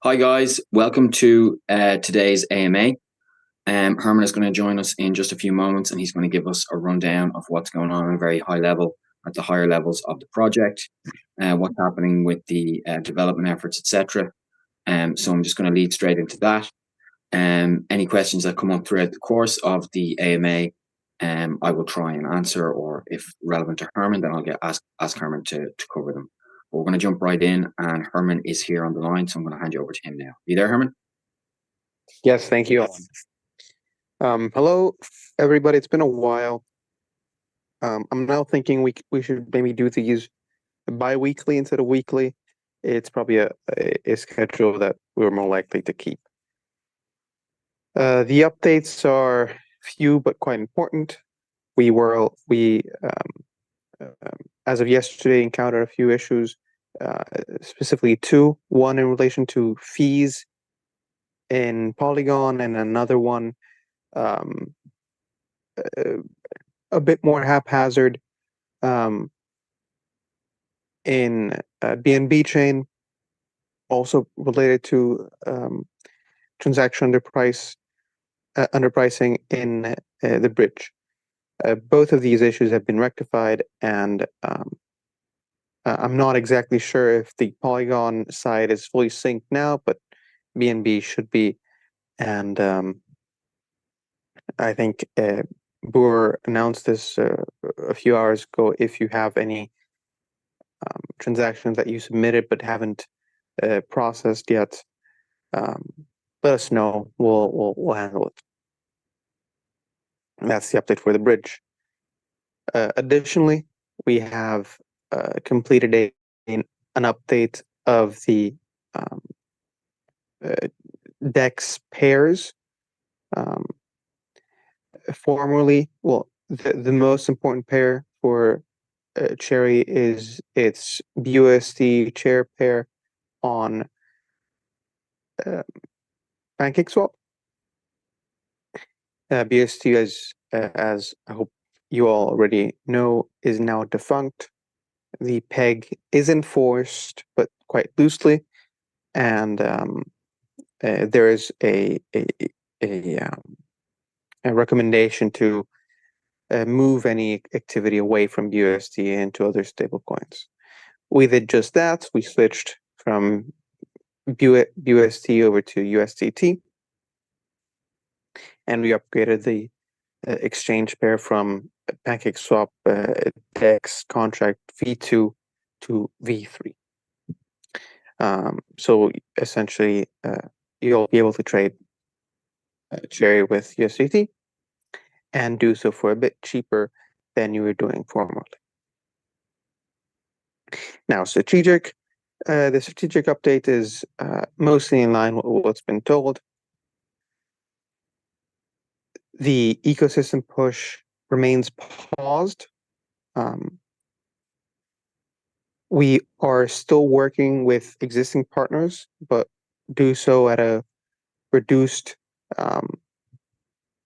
Hi guys, welcome to today's AMA. Herman is going to join us in just a few moments and he's going to give us a rundown of what's going on at a very high level, at the higher levels of the project, what's happening with the development efforts, etc. So I'm just going to lead straight into that. Any questions that come up throughout the course of the AMA, I will try and answer, or if relevant to Herman, then I'll ask Herman to cover them. But we're going to jump right in, and Herman is here on the line, so I'm going to hand you over to him now. Are you there, Herman? Yes, thank you. Hello, everybody. It's been a while. I'm now thinking we should maybe do these bi-weekly instead of weekly. It's probably a schedule that we're more likely to keep. The updates are few but quite important. We as of yesterday encountered a few issues, specifically two. One in relation to fees in Polygon, and another one um, a bit more haphazard um, in BNB chain, also related to transaction underpricing in the bridge. Both of these issues have been rectified, and I'm not exactly sure if the Polygon side is fully synced now, but BNB should be. And I think Boer announced this a few hours ago. If you have any transactions that you submitted but haven't processed yet, let us know. We'll handle it. And that's the update for the bridge. Additionally, we have completed an update of the DEX pairs. Formerly, the most important pair for Cherry is its BUSD chair pair on PancakeSwap. BUSD, as I hope you all already know, is now defunct. The peg is enforced, but quite loosely, and there is a recommendation to move any activity away from BUSD into other stablecoins. We did just that. We switched from BUSD over to USDT, and we upgraded the exchange pair from PancakeSwap DEX contract V2 to V3. So essentially, you'll be able to trade Cherry with USDT and do so for a bit cheaper than you were doing formerly. Now, the strategic update is mostly in line with what's been told. The ecosystem push remains paused. We are still working with existing partners, but do so at a reduced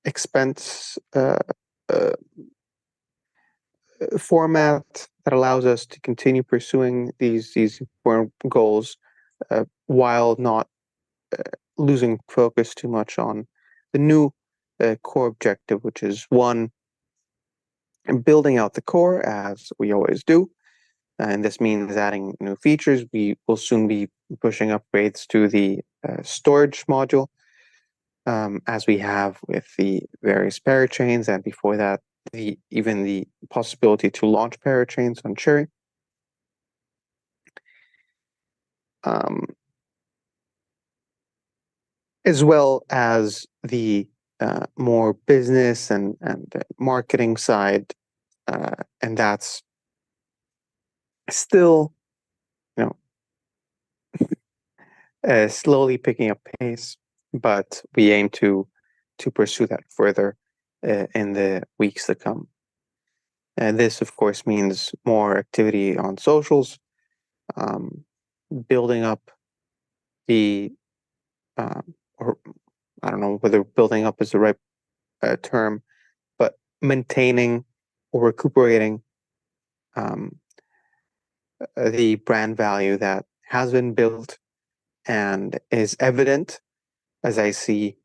expense format that allows us to continue pursuing these important goals while not losing focus too much on the new core objective, which is one, building out the core as we always do. And this means adding new features. We will soon be pushing upgrades to the storage module, as we have with the various parachains, and before that, even the possibility to launch parachains on Cherry. As well as the more business and marketing side, and that's still, slowly picking up pace, but we aim to pursue that further in the weeks to come. And this, of course, means more activity on socials, building up the, or I don't know whether building up is the right term, but maintaining or recuperating the brand value that has been built and is evident, as I see,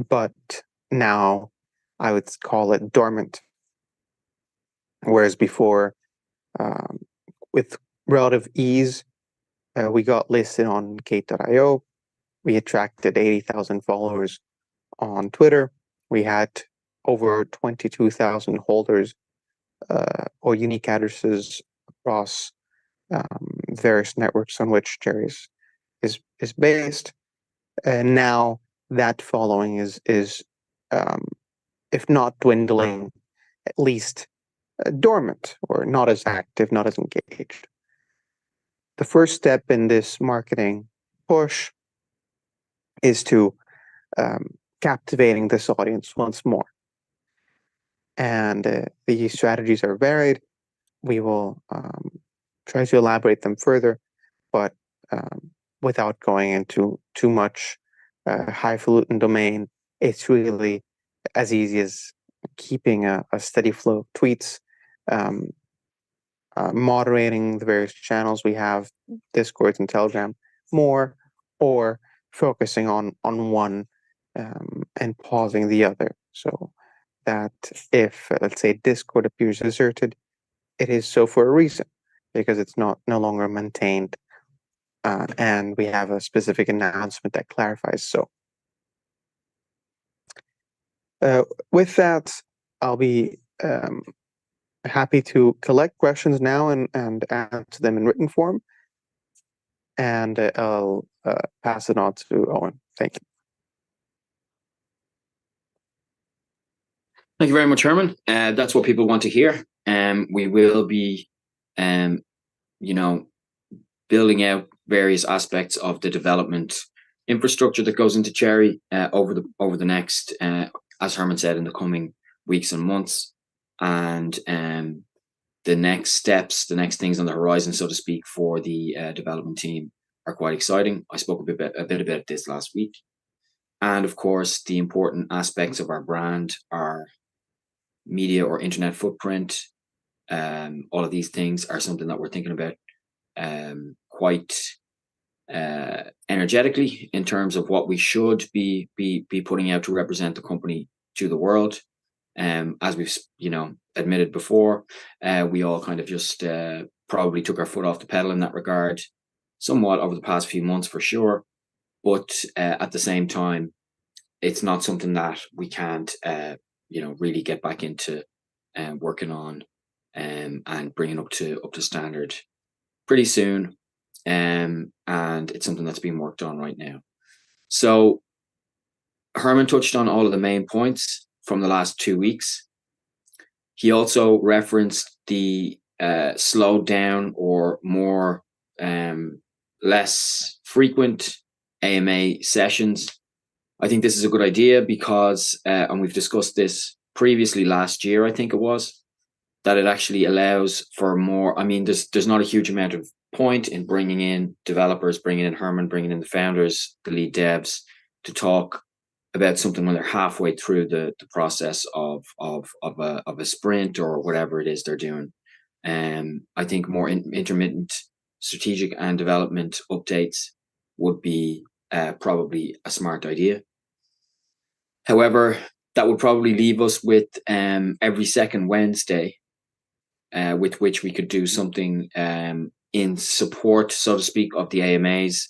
but now I would call it dormant. Whereas before, um, with relative ease, we got listed on Gate.io. We attracted 80,000 followers on Twitter. We had over 22,000 holders or unique addresses across various networks on which Cherry is based. And now that following is um, if not dwindling, at least dormant or not as active, not as engaged. The first step in this marketing push is to captivating this audience once more. And the strategies are varied. We will try to elaborate them further, but without going into too much highfalutin domain, it's really as easy as keeping a steady flow of tweets, um, moderating the various channels we have, Discords and Telegram, more, or focusing on one and pausing the other. So that if, let's say, Discord appears deserted, it is so for a reason, because it's no longer maintained, and we have a specific announcement that clarifies so. With that, I'll be happy to collect questions now and answer them in written form. And I'll pass it on to Owen. Thank you. Thank you very much, Herman. That's what people want to hear. We will be, building out various aspects of the development infrastructure that goes into Cherry over the next, as Herman said, in the coming weeks and months, and the next steps, the next things on the horizon, so to speak, for the development team are quite exciting. I spoke a bit about this last week, and of course, the important aspects of our brand, our media or internet footprint, all of these things are something that we're thinking about quite energetically in terms of what we should be putting out to represent the company to the world. As we've admitted before, we all kind of just probably took our foot off the pedal in that regard somewhat over the past few months for sure, but at the same time it's not something that we can't really get back into working on and bringing up to standard pretty soon, and it's something that's being worked on right now. So Herman touched on all of the main points from the last 2 weeks. He also referenced the slowed down or more less frequent AMA sessions. I think this is a good idea because, and we've discussed this previously last year, I think it was, that it actually allows for more. I mean, there's not a huge amount of point in bringing in developers, bringing in Herman, bringing in the founders, the lead devs to talk about something when they're halfway through the process of a sprint or whatever it is they're doing. I think more intermittent strategic and development updates would be probably a smart idea. However, that would probably leave us with every second Wednesday, with which we could do something in support, so to speak, of the AMAs.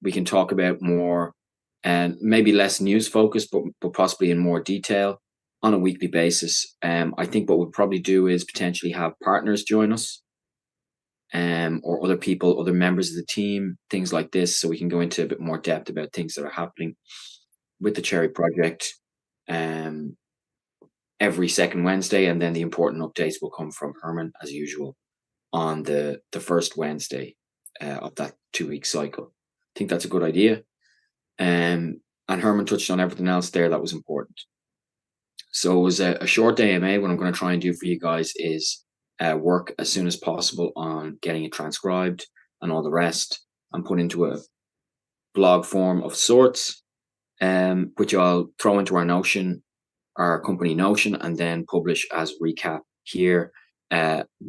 We can talk about more and maybe less news focused, but possibly in more detail on a weekly basis. I think what we'll probably do is potentially have partners join us, or other people, other members of the team, things like this, so we can go into a bit more depth about things that are happening with the Cherry project every second Wednesday, and then the important updates will come from Herman as usual on the first Wednesday of that 2-week cycle. I think that's a good idea. And Herman touched on everything else there that was important. So it was a short AMA. What I'm going to try and do for you guys is work as soon as possible on getting it transcribed and all the rest and put into a blog form of sorts, which I'll throw into our Notion, our company Notion, and then publish as recap here,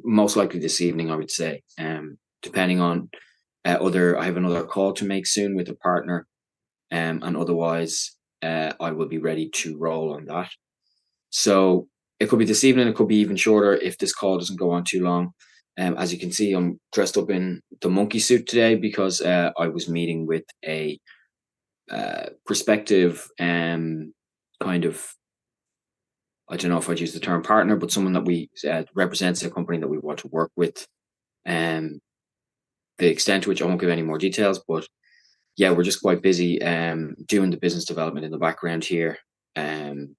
most likely this evening, I would say, depending on I have another call to make soon with a partner, and otherwise, I will be ready to roll on that. So it could be this evening. It could be even shorter if this call doesn't go on too long. As you can see, I'm dressed up in the monkey suit today because I was meeting with a prospective kind of, I don't know if I'd use the term partner, but someone that we represents a company that we want to work with. Um, the extent to which I won't give any more details, but yeah, we're just quite busy doing the business development in the background here, and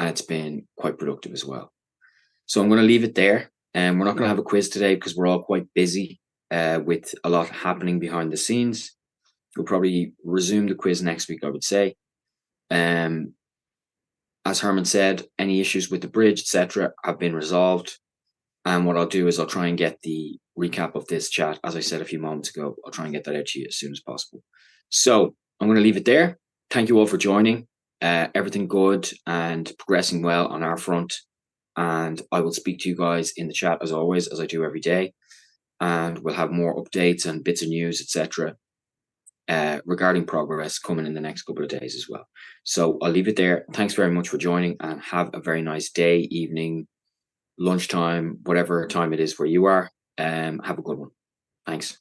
it's been quite productive as well. So I'm going to leave it there, and we're not going to Yeah. have a quiz today because we're all quite busy with a lot happening behind the scenes. We'll probably resume the quiz next week, I would say. Um, as Herman said, any issues with the bridge, etc., have been resolved. And what I'll do is I'll try and get the recap of this chat, as I said a few moments ago. I'll try and get that out to you as soon as possible. So I'm going to leave it there. Thank you all for joining. Everything good and progressing well on our front. And I will speak to you guys in the chat as always, as I do every day. And we'll have more updates and bits of news, etc., regarding progress coming in the next couple of days as well. So I'll leave it there. Thanks very much for joining, and have a very nice day, evening, lunchtime, whatever time it is where you are. Have a good one. Thanks.